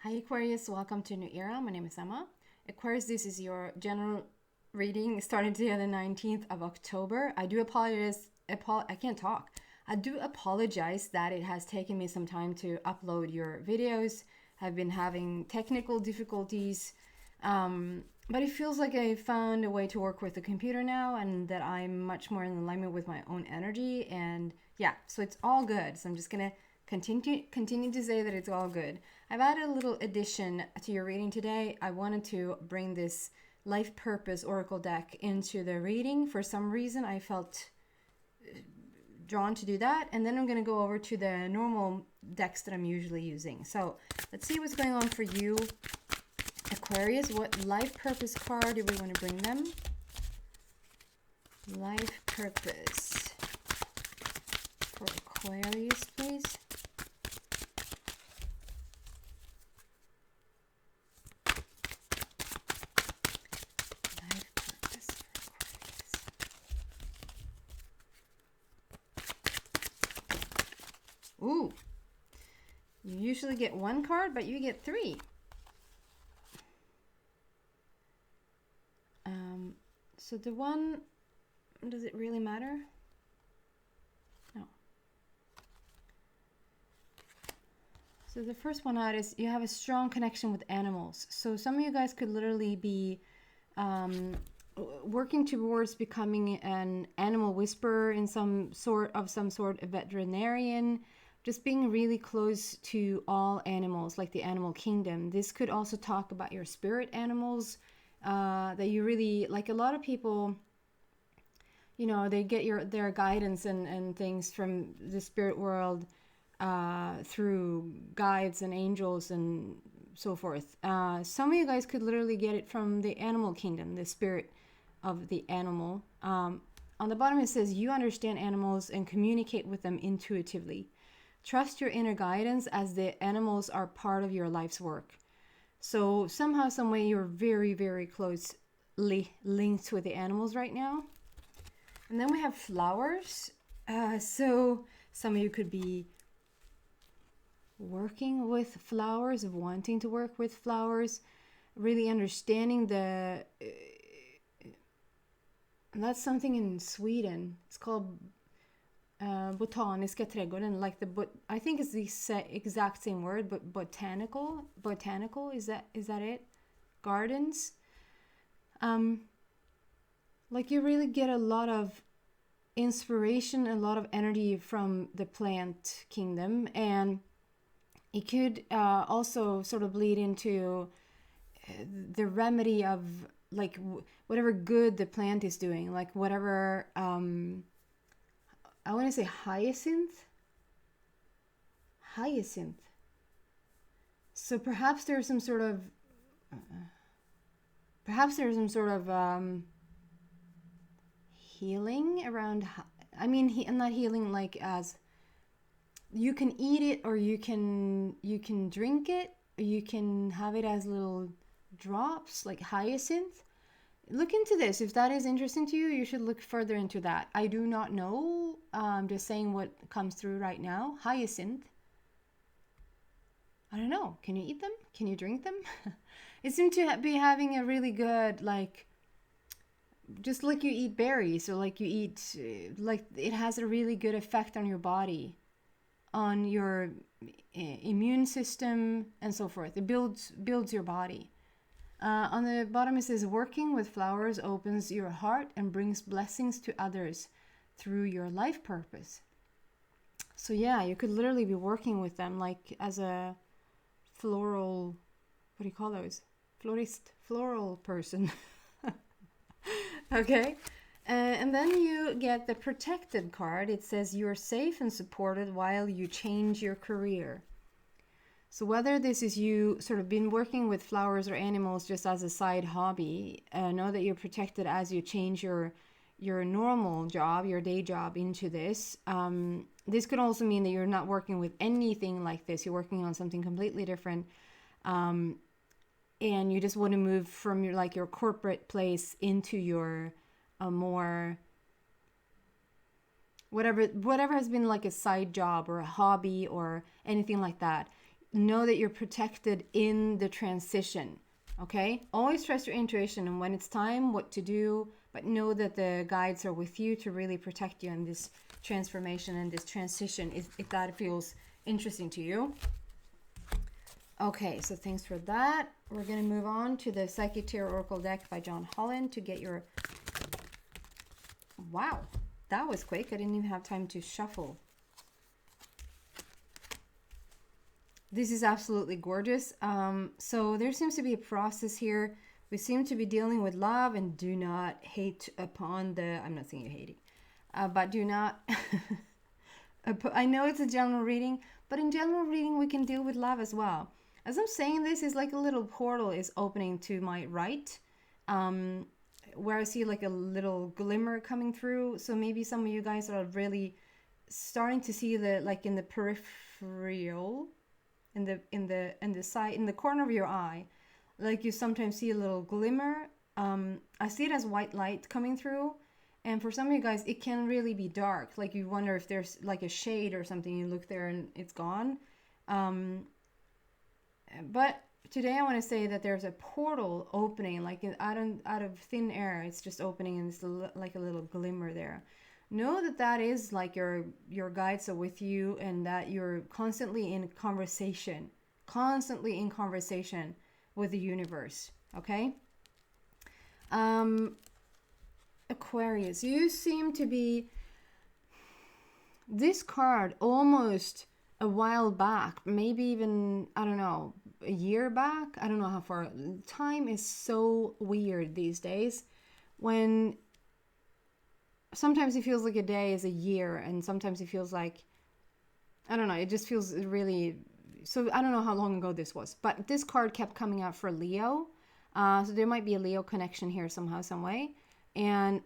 Hi Aquarius, welcome to New Era. My name is Emma. Aquarius, this is your general reading starting today the 19th of October. I do apologize. I can't talk. I do apologize that it has taken me some time to upload your videos. I've been having technical difficulties, but it feels like I found a way to work with the computer now and that I'm much more in alignment with my own energy. And yeah, so it's all good. So I'm just going to continue to say that it's all good. I've added a little addition to your reading today. I wanted to bring this life purpose oracle deck into the reading. For some reason, I felt drawn to do that. And then I'm going to go over to the normal decks that I'm usually using. So let's see what's going on for you, Aquarius. What life purpose card do we want to bring them? Life purpose for Aquarius, please. Ooh, you usually get one card, but you get three. So the one, does it really matter? No. So the first one out is you have a strong connection with animals. So some of you guys could literally be working towards becoming an animal whisperer in some sort, a veterinarian, just being really close to all animals, like the animal kingdom. This could also talk about your spirit animals that you really, like a lot of people, you know, they get their guidance and things from the spirit world through guides and angels and so forth. Some of you guys could literally get it from the animal kingdom, the spirit of the animal. On the bottom it says, you understand animals and communicate with them intuitively. Trust your inner guidance as the animals are part of your life's work. So somehow, some way, you're very, very closely linked with the animals right now. And then we have flowers. So some of you could be working with flowers, wanting to work with flowers, really understanding the... that's something in Sweden. It's called botaniska trädgården, like I think it's the exact same word, but botanical, is that it? Gardens. Like you really get a lot of inspiration, a lot of energy from the plant kingdom, and it could also sort of bleed into the remedy of like whatever good the plant is doing, like whatever I want to say hyacinth. So perhaps there's some sort of healing around. I mean, not healing like as you can eat it, or you can drink it, or you can have it as little drops, like hyacinth. Look into this. If that is interesting to you, you should look further into that. I do not know. I'm just saying what comes through right now. Hyacinth. I don't know. Can you eat them? Can you drink them? It seems to be having a really good, like, just like you eat berries, or like you eat, like it has a really good effect on your body, on your immune system and so forth. It builds your body. On the bottom it says, working with flowers opens your heart and brings blessings to others through your life purpose. So yeah, you could literally be working with them like as a floral, what do you call those? Floral person. Okay. And then you get the protected card. It says you're safe and supported while you change your career. So whether this is you sort of been working with flowers or animals just as a side hobby, know that you're protected as you change your normal job, your day job into this. This could also mean that you're not working with anything like this. You're working on something completely different. And you just want to move from your corporate place into your more whatever has been like a side job or a hobby or anything like that. know that you're protected in the transition. Okay, always trust your intuition and when it's time, what to do, but know that the guides are with you to really protect you in this transformation and this transition, if that feels interesting to you. Okay, so thanks for that. We're going to move on to the Psychic Tarot Oracle deck by John Holland to get your... Wow, that was quick. I didn't even have time to shuffle. This is absolutely gorgeous. So there seems to be a process here. We seem to be dealing with love, and do not hate upon the... I'm not saying you're hating. But do not... I know it's a general reading, but in general reading, we can deal with love as well. As I'm saying this, is like a little portal is opening to my right, where I see like a little glimmer coming through. So maybe some of you guys are really starting to see the, like in the peripheral, in the side, in the corner of your eye, like you sometimes see a little glimmer. I see it as white light coming through, and for some of you guys it can really be dark, like you wonder if there's like a shade or something, you look there and it's gone. But today I want to say that there's a portal opening, like out of thin air. It's just opening, and it's like a little glimmer there. Know that that is like your guides are with you, and that you're constantly in conversation with the universe. Okay. Aquarius, you seem to be... This card almost a while back, maybe even, I don't know, a year back. I don't know how far. Time is so weird these days, when sometimes it feels like a day is a year, and sometimes it feels like, I don't know, it just feels really... So I don't know how long ago this was, but this card kept coming out for Leo. So there might be a Leo connection here somehow, some way. And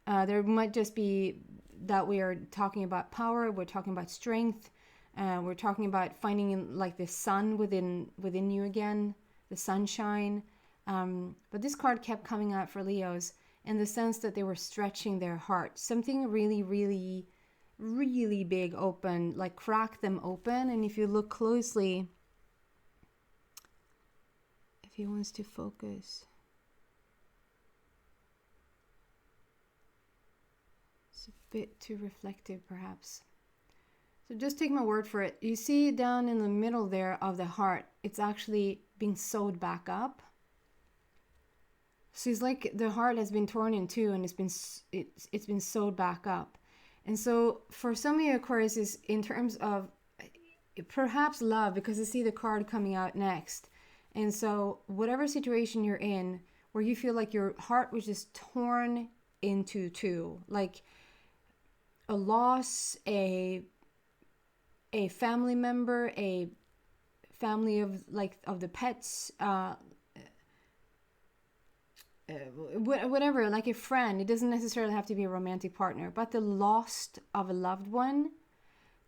there might just be that we are talking about power, we're talking about strength, we're talking about finding like the sun within you again, the sunshine. But this card kept coming out for Leos in the sense that they were stretching their heart. Something really, really, really big open, like crack them open. And if you look closely, if he wants to focus, it's a bit too reflective perhaps. So just take my word for it. You see down in the middle there of the heart, it's actually being sewed back up. So it's like the heart has been torn in two, and it's been sewed back up. And so for some of you Aquarius, is in terms of perhaps love, because I see the card coming out next. And so whatever situation you're in, where you feel like your heart was just torn into two, like a loss, a family member, a family of the pets, whatever, like a friend. It doesn't necessarily have to be a romantic partner, but the loss of a loved one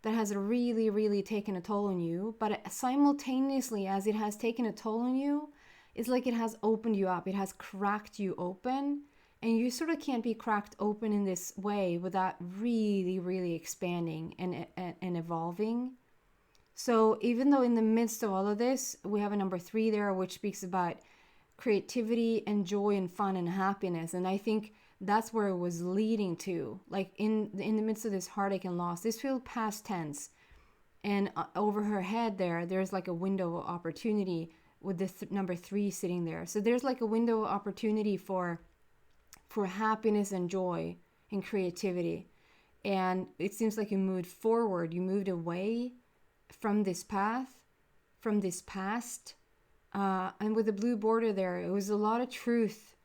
that has really, really taken a toll on you. But simultaneously, as it has taken a toll on you, it's like it has opened you up. It has cracked you open, and you sort of can't be cracked open in this way without really, really expanding and evolving. So even though in the midst of all of this, we have a number 3 there, which speaks about creativity and joy and fun and happiness. And I think that's where it was leading to, like in the midst of this heartache and loss. This feels past tense, and over her head there's like a window of opportunity with the number 3 sitting there. So there's like a window of opportunity for happiness and joy and creativity. And it seems like you moved forward, you moved away from this path, from this past. And with the blue border there, it was a lot of truth,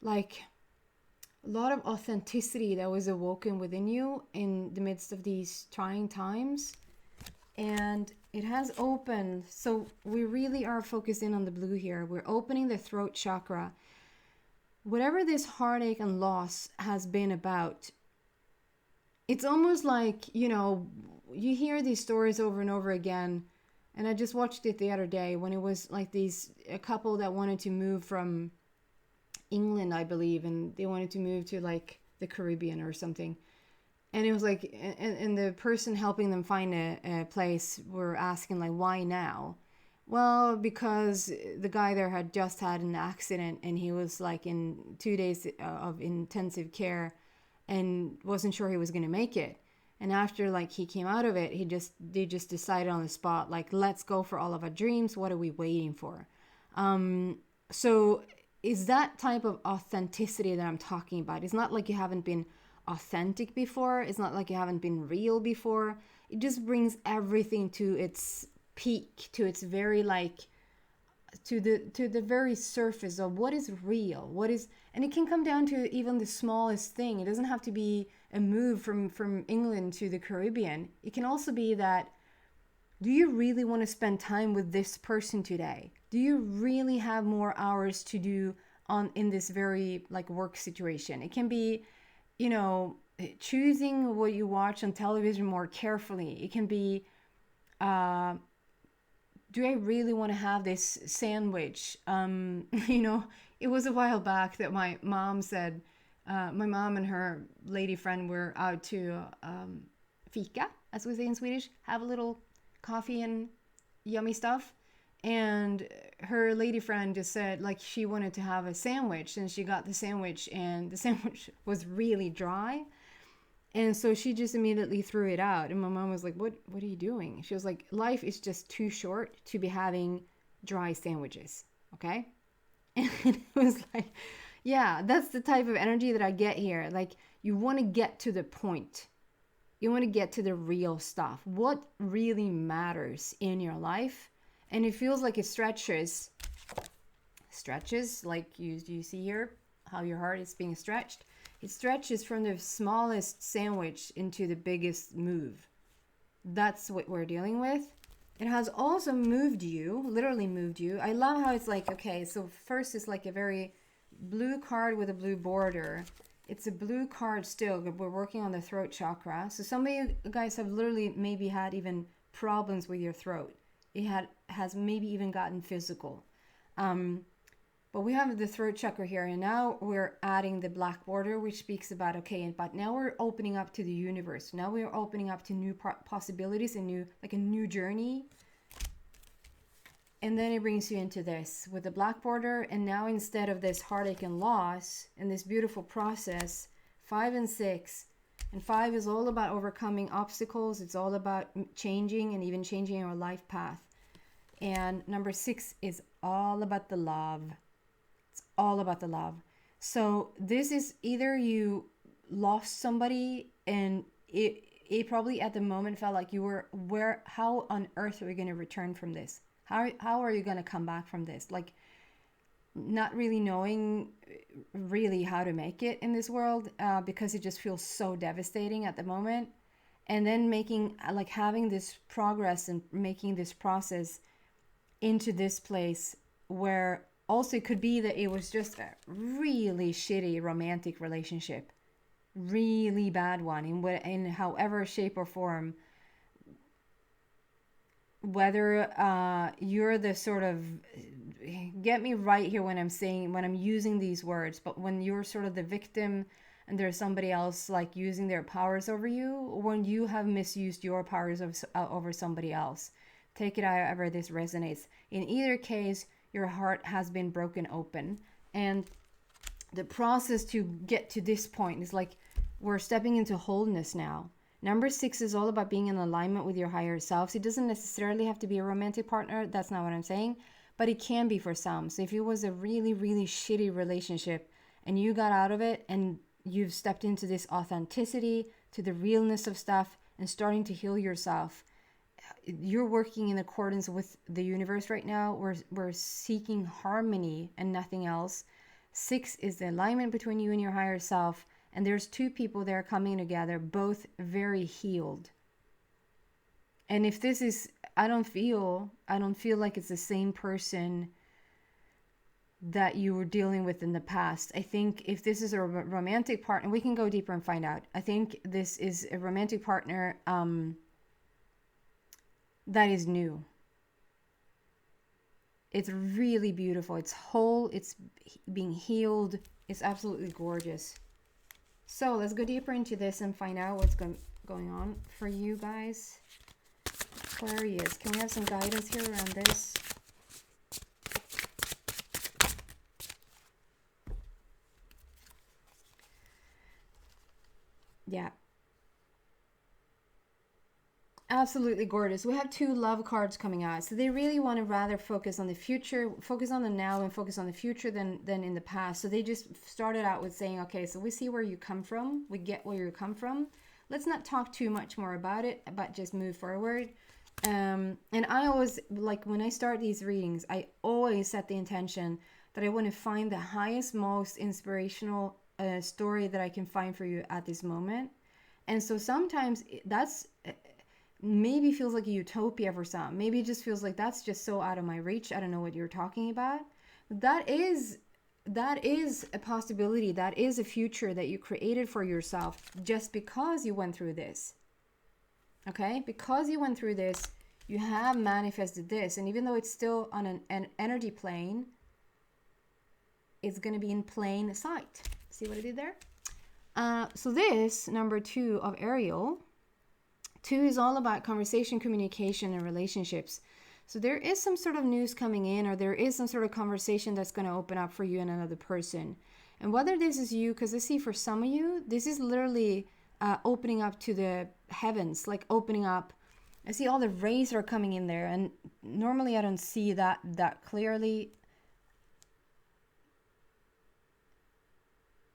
like a lot of authenticity that was awoken within you in the midst of these trying times. And it has opened. So we really are focusing on the blue here. We're opening the throat chakra. Whatever this heartache and loss has been about, it's almost like, you hear these stories over and over again. And I just watched it the other day when it was like a couple that wanted to move from England, I believe, and they wanted to move to like the Caribbean or something. And it was like, and the person helping them find a place were asking like, why now? Well, because the guy there had just had an accident and he was like in 2 days of intensive care and wasn't sure he was going to make it. And after like he came out of it, they just decided on the spot, like, let's go for all of our dreams. What are we waiting for? So is that type of authenticity that I'm talking about. It's not like you haven't been authentic before. It's not like you haven't been real before. It just brings everything to its peak, to its very like to the very surface of what is real, what is, and it can come down to even the smallest thing. It doesn't have to be a move from England to the Caribbean. It can also be that, do you really want to spend time with this person today? Do you really have more hours to do on in this very like work situation? It can be, you know, choosing what you watch on television more carefully. It can be, do I really want to have this sandwich? You know, it was a while back that my mom said, my mom and her lady friend were out to fika, as we say in Swedish, have a little coffee and yummy stuff. And her lady friend just said like she wanted to have a sandwich, and she got the sandwich, and the sandwich was really dry. And so she just immediately threw it out. And my mom was like, what are you doing? She was like, life is just too short to be having dry sandwiches. Okay. And it was like, yeah, that's the type of energy that I get here. Like, you want to get to the point. You want to get to the real stuff. What really matters in your life. And it feels like it stretches like you see here, how your heart is being stretched. It stretches from the smallest sandwich into the biggest move. That's what we're dealing with. It has also moved you, literally moved you. I love how it's like, okay, so first it's like a very blue card with a blue border. It's a blue card still, but we're working on the throat chakra. So some of you guys have literally maybe had even problems with your throat. It has maybe even gotten physical. But we have the throat chakra here, and now we're adding the black border, which speaks about, okay, but now we're opening up to the universe. Now we're opening up to new possibilities and a new journey. And then it brings you into this with the black border. And now instead of this heartache and loss and this beautiful process, 5 and 6, and 5 is all about overcoming obstacles. It's all about changing and even changing your life path. And number 6 is all about the love. It's all about the love. So this is either you lost somebody and it probably at the moment felt like you were, how on earth are we going to return from this? How are you going to come back from this? Like, not really knowing really how to make it in this world, because it just feels so devastating at the moment. And then having this progress and making this process into this place where also it could be that it was just a really shitty romantic relationship, really bad one in however shape or form. Whether you're the sort of, get me right here when I'm using these words, but when you're sort of the victim and there's somebody else like using their powers over you, or when you have misused your powers over somebody else, take it however this resonates. In either case, your heart has been broken open, and the process to get to this point is like we're stepping into wholeness now. Number 6 is all about being in alignment with your higher selves. It doesn't necessarily have to be a romantic partner. That's not what I'm saying, but it can be for some. So if it was a really, really shitty relationship and you got out of it and you've stepped into this authenticity, to the realness of stuff and starting to heal yourself, you're working in accordance with the universe right now. We're seeking harmony and nothing else. 6 is the alignment between you and your higher self. And there's 2 people there coming together, both very healed. And if this is, I don't feel like it's the same person that you were dealing with in the past. I think if this is a romantic partner, we can go deeper and find out. I think this is a romantic partner that is new. It's really beautiful. It's whole. It's being healed. It's absolutely gorgeous. So let's go deeper into this and find out what's going on for you guys. Aquarius, can we have some guidance here around this? Yeah. Absolutely gorgeous. We have 2 love cards coming out. So they really want to rather focus on the future, focus on the now and focus on the future than in the past. So they just started out with saying, okay, so we see where you come from. We get where you come from. Let's not talk too much more about it, but just move forward. And I always, like when I start these readings, I always set the intention that I want to find the highest, most inspirational story that I can find for you at this moment. And so sometimes that's maybe feels like a utopia for some. Maybe it just feels like that's just so out of my reach. I don't know what you're talking about. That is a possibility. That is a future that you created for yourself just because you went through this. Okay? Because you went through this, you have manifested this. And even though it's still on an energy plane, it's going to be in plain sight. See what I did there? So this, number 2 of Ariel, 2 is all about conversation, communication, and relationships. So there is some sort of news coming in, or there is some sort of conversation that's going to open up for you and another person. And whether this is you, because I see for some of you, this is literally opening up to the heavens, like opening up. I see all the rays are coming in there, and normally I don't see that clearly.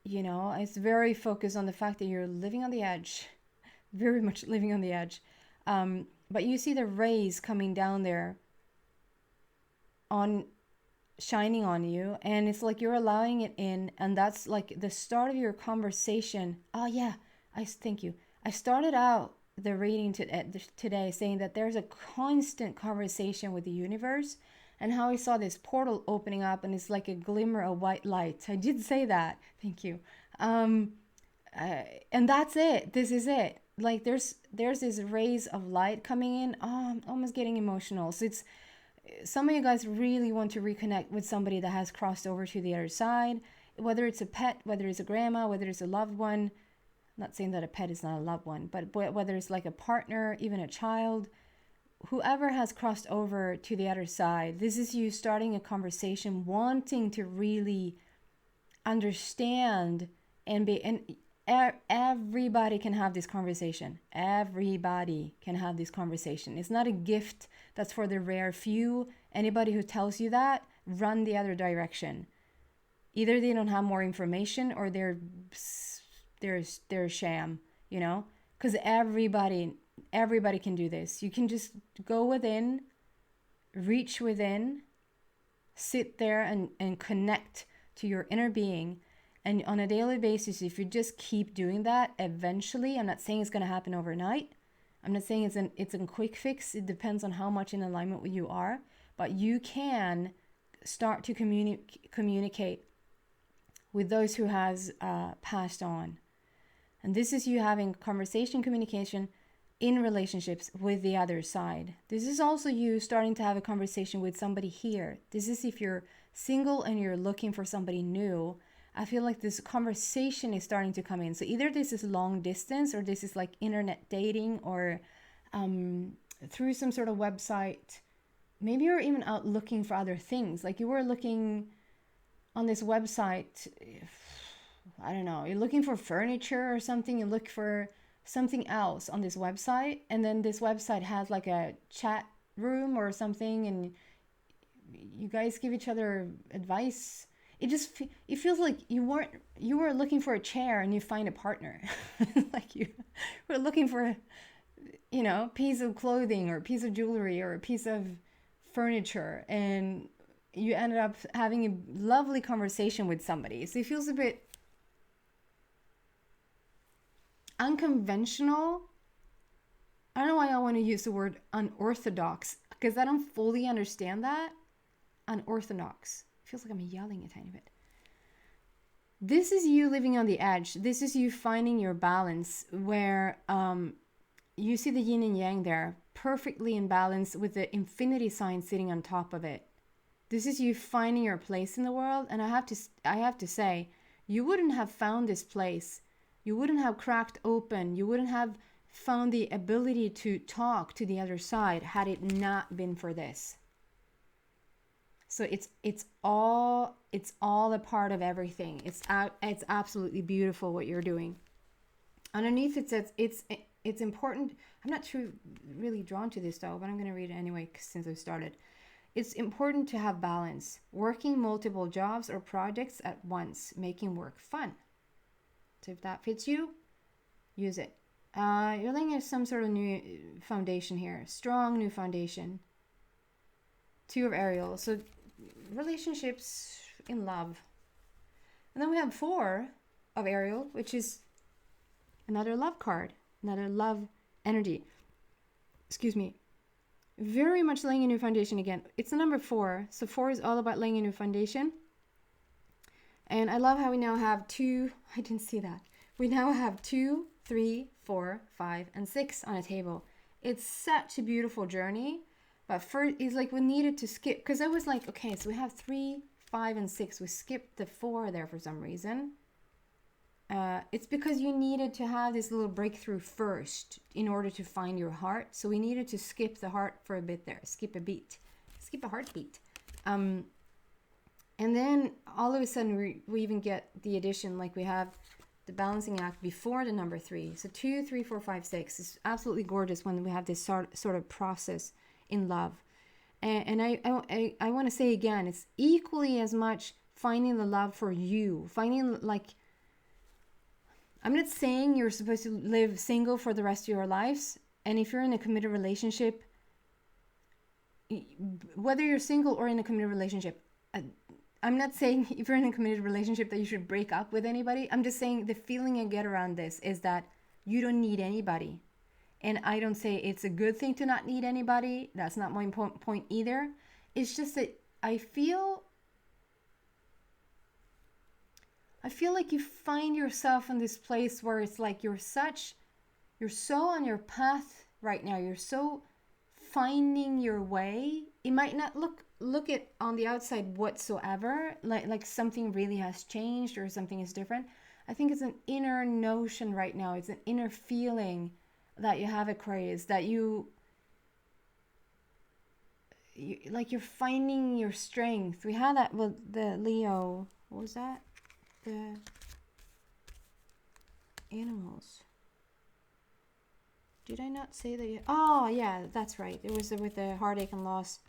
You know, it's very focused on the fact that you're living on the edge. Very much living on the edge. But you see the rays coming down there on shining on you, and it's like you're allowing it in, and that's like the start of your conversation. Oh yeah, thank you. I started out the reading today saying that there's a constant conversation with the universe, and how I saw this portal opening up, and it's like a glimmer of white light. I did say that. Thank you. And that's it. This is it. Like there's this rays of light coming in. Oh, I'm almost getting emotional. So it's some of you guys really want to reconnect with somebody that has crossed over to the other side, whether it's a pet, whether it's a grandma, whether it's a loved one. I'm not saying that a pet is not a loved one, but whether it's like a partner, even a child, whoever has crossed over to the other side, this is you starting a conversation, wanting to really understand and everybody can have this conversation. Everybody can have this conversation. It's not a gift that's for the rare few. Anybody who tells you that, run the other direction. Either they don't have more information, or they're a sham, you know? Because everybody can do this. You can just go within, reach within, sit there and connect to your inner being. And on a daily basis, if you just keep doing that, eventually, I'm not saying it's going to happen overnight. I'm not saying it's a quick fix. It depends on how much in alignment you are. But you can start to communicate with those who has passed on. And this is you having conversation, communication in relationships with the other side. This is also you starting to have a conversation with somebody here. This is if you're single and you're looking for somebody new. I feel like this conversation is starting to come in. So either this is long distance, or this is like internet dating, or through some sort of website. Maybe you're even out looking for other things. Like you were looking on this website, I don't know, you're looking for furniture or something. You look for something else on this website, and then this website has like a chat room or something, and you guys give each other advice. It feels like you were looking for a chair and you find a partner. Like you were looking for a piece of clothing or a piece of jewelry or a piece of furniture, and you ended up having a lovely conversation with somebody. So it feels a bit unconventional. I don't know why I want to use the word unorthodox, because I don't fully understand that. Unorthodox. Feels like I'm yelling a tiny bit. This is you living on the edge. This is you finding your balance, where you see the yin and yang there, perfectly in balance with the infinity sign sitting on top of it. This is you finding your place in the world. And I have to say, you wouldn't have found this place You wouldn't have cracked open. You wouldn't have found the ability to talk to the other side had it not been for this. So it's all a part of everything. It's absolutely beautiful what you're doing. Underneath it says it's important. I'm not too really drawn to this though, but I'm going to read it anyway since I started. It's important to have balance, working multiple jobs or projects at once, making work fun. So if that fits you, use it. You're laying some sort of new foundation here, strong new foundation. 2 of Ariel, so relationships in love. And then we have 4 of Ariel, which is another love card, another love energy. Excuse me. Very much laying a new foundation again. It's the number 4. So 4 is all about laying a new foundation. And I love how we now have 2. I didn't see that. We now have 2, 3, 4, 5, and 6 on a table. It's such a beautiful journey. But first, it's like we needed to skip. Because I was like, okay, so we have 3, 5, and 6. We skipped the 4 there for some reason. It's because you needed to have this little breakthrough first in order to find your heart. So we needed to skip the heart for a bit there. Skip a beat. Skip a heartbeat. And then all of a sudden we even get the addition, like we have the balancing act before the number 3. So 2, 3, 4, 5, 6 is absolutely gorgeous when we have this sort of process in love. And I want to say again, it's equally as much finding the love for you. Finding, like, I'm not saying you're supposed to live single for the rest of your lives. And if you're in a committed relationship, whether you're single or in a committed relationship, I'm not saying if you're in a committed relationship that you should break up with anybody. I'm just saying the feeling I get around this is that you don't need anybody. And I don't say it's a good thing to not need anybody. That's not my point either. It's just that I feel like you find yourself in this place where it's like you're so on your path right now. You're so finding your way. It might not look it on the outside whatsoever, like something really has changed or something is different. I think it's an inner notion right now. It's an inner feeling that you have, Aquarius, that you like you're finding your strength. We had that with the Leo. What was that? The animals. Did I not say that? Oh, yeah, that's right. It was with the heartache and loss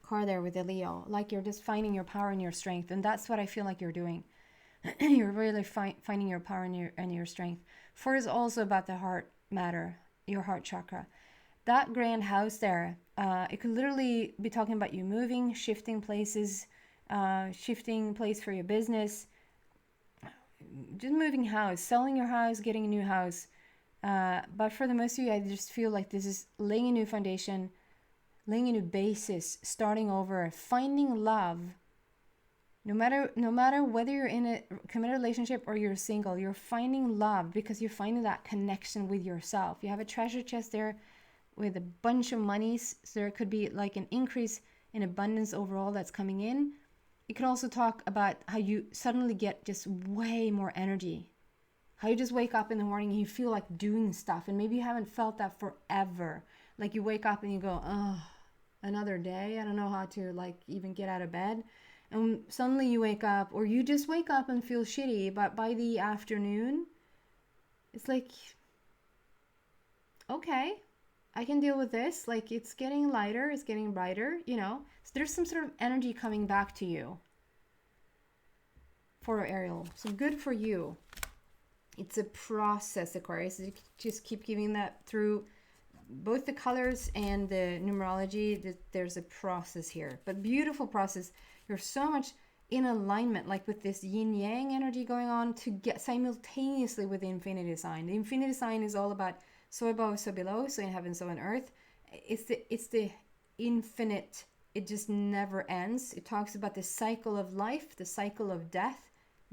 card there with the Leo. Like you're just finding your power and your strength. And that's what I feel like you're doing. You're really finding your power and your strength. 4 is also about the heart matter, your heart chakra. That grand house there, it could literally be talking about you moving, shifting places, shifting place for your business, just moving house, selling your house, getting a new house. But for the most of you, I just feel like this is laying a new foundation, laying a new basis, starting over, finding love. No matter whether you're in a committed relationship or you're single, you're finding love because you're finding that connection with yourself. You have a treasure chest there with a bunch of monies. So there could be like an increase in abundance overall that's coming in. It could also talk about how you suddenly get just way more energy. How you just wake up in the morning and you feel like doing stuff. And maybe you haven't felt that forever. Like you wake up and you go, oh, another day. I don't know how to like even get out of bed. And suddenly you wake up, or you just wake up and feel shitty. But by the afternoon, it's like, okay, I can deal with this. Like it's getting lighter, it's getting brighter, you know. So there's some sort of energy coming back to you. For Ariel. So good for you. It's a process, Aquarius. You just keep giving that through both the colors and the numerology. There's a process here, but beautiful process. You're so much in alignment, like with this yin yang energy going on to get simultaneously with the infinity sign. The infinity sign is all about so above, so below, so in heaven, so on earth. It's the infinite. It just never ends. It talks about the cycle of life, the cycle of death.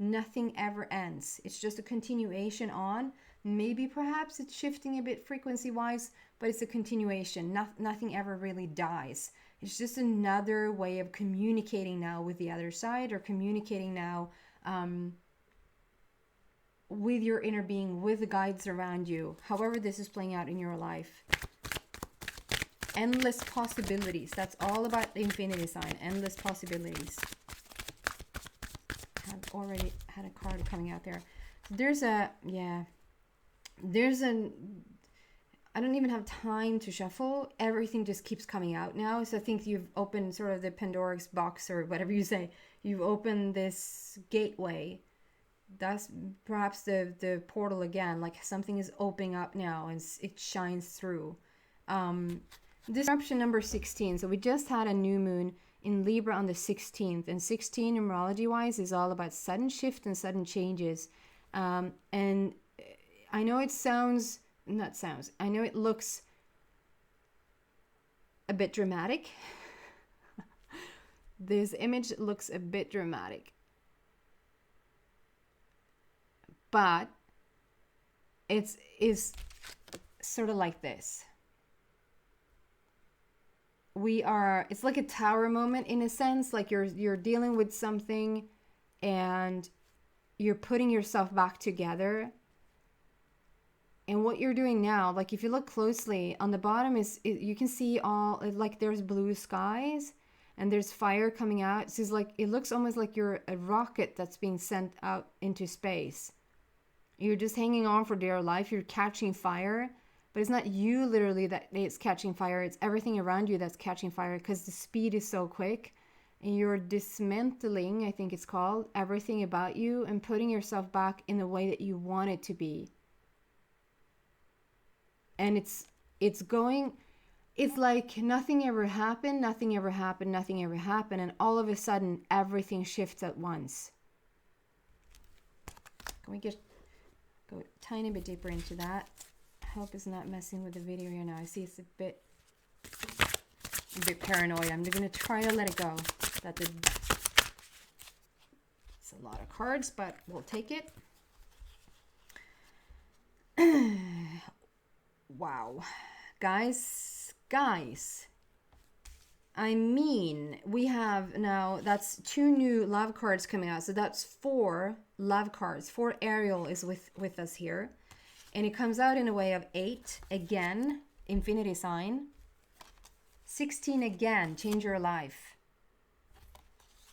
Nothing ever ends. It's just a continuation on. Maybe perhaps it's shifting a bit frequency wise, but it's a continuation. Nothing ever really dies. It's just another way of communicating now with the other side, or communicating now with your inner being, with the guides around you, however this is playing out in your life. Endless possibilities. That's all about the infinity sign. Endless possibilities. I've already had a card coming out there. There's a, yeah, there's an, I don't even have time to shuffle. Everything just keeps coming out now. So I think you've opened sort of the Pandora's box, or whatever you say. You've opened this gateway. That's perhaps the portal again. Like something is opening up now and it shines through. This is eruption number 16. So we just had a new moon in Libra on the 16th. And 16 numerology-wise is all about sudden shift and sudden changes. And I know it sounds... I know it looks a bit dramatic. This image looks a bit dramatic. But it's sort of like this. It's like a tower moment in a sense, like you're dealing with something and you're putting yourself back together. And what you're doing now, like if you look closely, on the bottom you can see all, like there's blue skies and there's fire coming out. So it's like, it looks almost like you're a rocket that's being sent out into space. You're just hanging on for dear life. You're catching fire, but it's not you literally that is catching fire. It's everything around you that's catching fire because the speed is so quick. And you're dismantling, I think it's called, everything about you and putting yourself back in the way that you want it to be. And it's like nothing ever happened, and all of a sudden everything shifts at once. Can we go a tiny bit deeper into that? I hope it's not messing with the video here now. I see it's a bit paranoid. I'm gonna try to let it go. It's a lot of cards, but we'll take it. Wow, guys, I mean, we have now, that's 2 new love cards coming out. So that's 4 love cards. 4 Ariel is with us here. And it comes out in a way of 8, again, infinity sign. 16 again, change your life.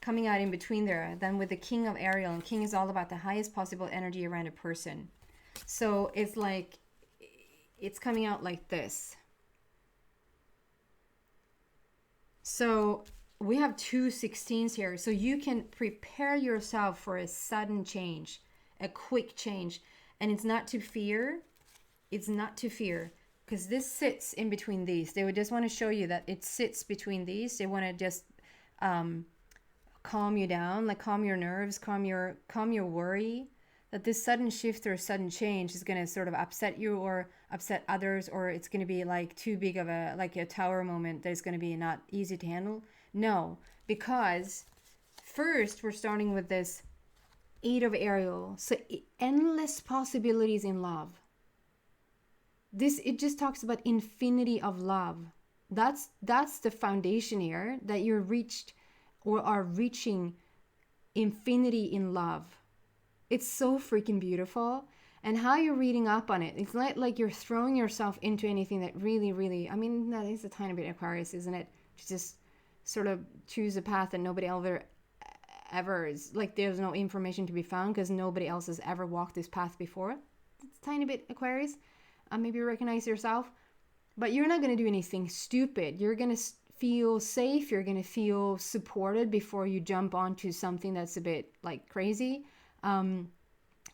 Coming out in between there. Then with the King of Ariel, and King is all about the highest possible energy around a person. So it's like, it's coming out like this. So we have 2 16s here. So you can prepare yourself for a sudden change, a quick change. And it's not to fear. It's not to fear. Because this sits in between these. They would just want to show you that it sits between these. They want to just calm you down, like calm your nerves, calm your worry. That this sudden shift or sudden change is going to sort of upset you or upset others, or it's going to be like too big of a tower moment that is going to be not easy to handle. No, because first we're starting with this 8 of Ariel. So endless possibilities in love. It just talks about infinity of love. That's the foundation here, that you're reached or are reaching infinity in love. It's so freaking beautiful. And how you're reading up on it, it's not like you're throwing yourself into anything that really, really, I mean, that is a tiny bit Aquarius, isn't it? To just sort of choose a path that nobody ever is, like there's no information to be found because nobody else has ever walked this path before. It's a tiny bit Aquarius. Maybe you recognize yourself. But you're not going to do anything stupid. You're going to feel safe. You're going to feel supported before you jump onto something that's a bit like crazy.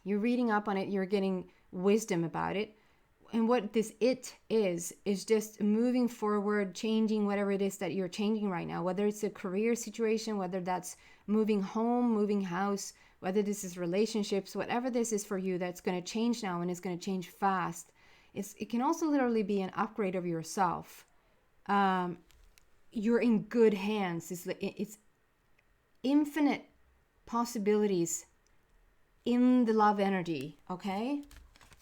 You're reading up on it, you're getting wisdom about it. And what this is just moving forward, changing whatever it is that you're changing right now, whether it's a career situation, whether that's moving home, moving house, whether this is relationships, whatever this is for you that's going to change now and it's going to change fast. It can also literally be an upgrade of yourself. You're in good hands. It's infinite possibilities in the love energy, okay?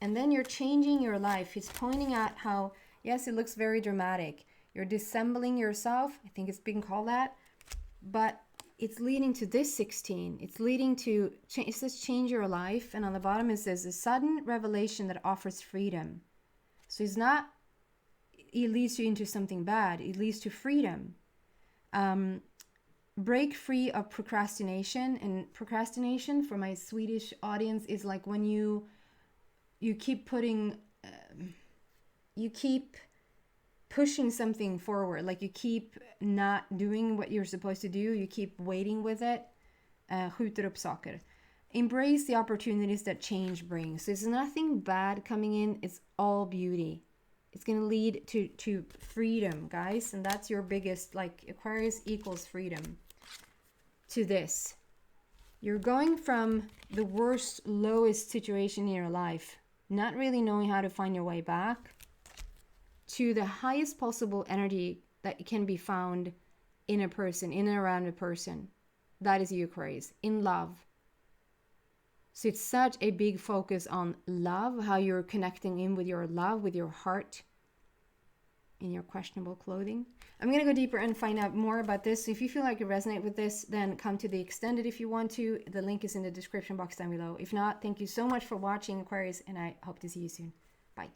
And then you're changing your life. He's pointing out how, yes, it looks very dramatic. You're dissembling yourself. I think it's being called that. But it's leading to this 16. It's leading to, it says change your life. And on the bottom it says a sudden revelation that offers freedom. So it's not, it leads you into something bad. It leads to freedom. Break free of procrastination. And procrastination for my Swedish audience is like when you keep putting, you keep pushing something forward, like you keep not doing what you're supposed to do, you keep waiting with it, skjuter upp saker. Embrace the opportunities that change brings. So there's nothing bad coming in, it's all beauty. It's going to lead to freedom, guys, and that's your biggest, like Aquarius equals freedom. To this, you're going from the worst, lowest situation in your life, not really knowing how to find your way back, to the highest possible energy that can be found in a person, in and around a person. That is you, Aquarius, in love. So it's such a big focus on love, how you're connecting in with your love, with your heart, in your questionable clothing. I'm going to go deeper and find out more about this. So if you feel like you resonate with this, then come to the extended if you want to. The link is in the description box down below. If not, thank you so much for watching, Aquarius, and I hope to see you soon. Bye.